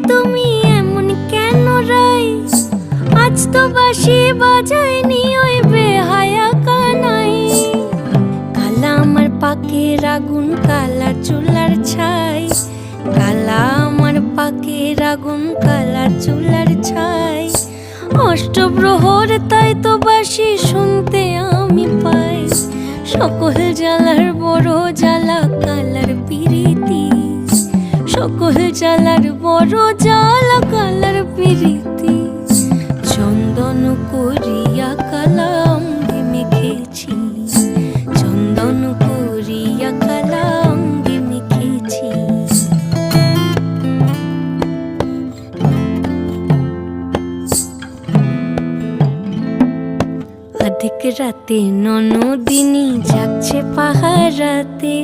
তুমি এমন কেন রাই? আজ তো বাঁশি বাজায়নি ওই বেহায়া কানাই। কালা আমার পাকের আগুন, কালা চুলার ছাই। কালা আমার পাকের আগুন, কালা চুলার ছাই। অষ্টপ্রহর তাই তো বাঁশি শুনতে আমি পাই। সকল জ্বালার বড় জ্বালা কালার পিরিতি। সকল জ্বালার বড় জ্বালা কালার পিরিতি। চন্দন করিয়া কালা অঙ্গে মেখেছি। চন্দন করিয়া কালা অঙ্গে মেখেছি। অধিক রাতে ননদিনী যাচ্ছে পাহারাতে।